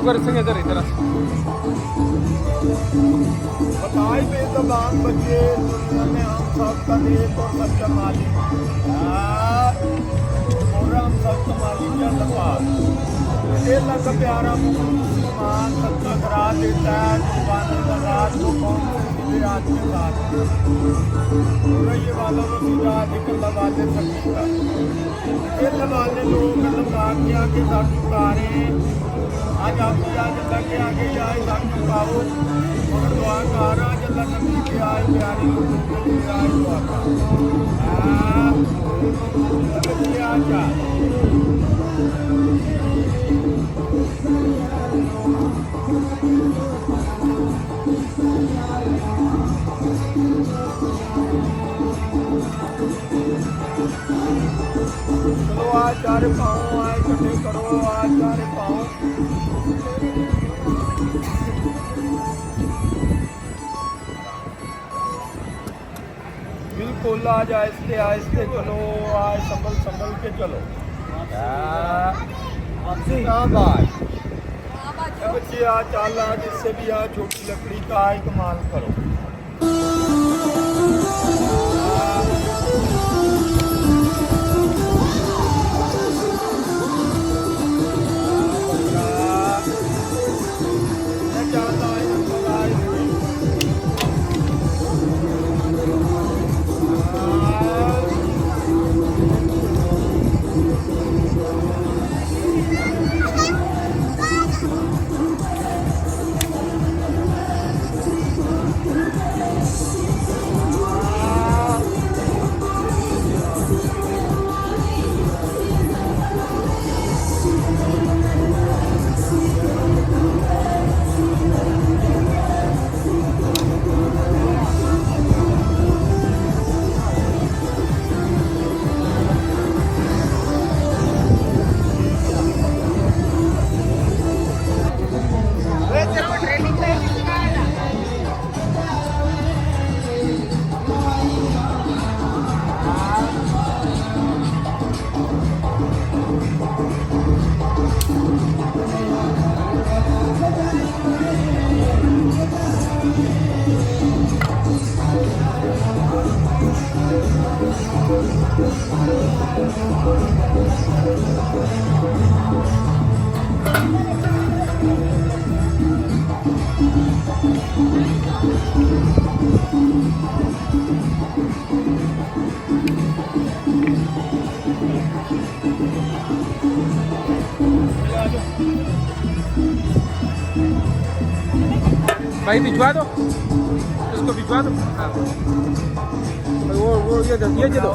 चौकर सिंह इधर इधर बताई बेज़बान बच्चे दुनिया में हम सबका देश और सबका मालिक और हम सबका मालिक जल्दबाज ये लग प्यारा मुसलमान सबका करा देता है जुबान रात को कौन से आज के साथ ये वालों को सुझा निकल वाले सकता ये वाले लोग लगा के आगे सब चुकारे आज आप आज लगे आगे आए सब चुकाओ मगर दुआ कर आज अल्लाह नबी के आए प्यारे लोगों के लिए आए दुआ कर क्या क्या चलो आज चारे पाओ आज इकट्ठे करो आज चारे पाओ बिल्कुल आज आहिस्ते आहिस्ते चलो आज संभल संभल के चलो बच्चे आज चाल आज इससे भी आज छोटी लकड़ी का इस्तेमाल करो भाई भिजवा दो इसको भिजवा दो हाँ वो ये दो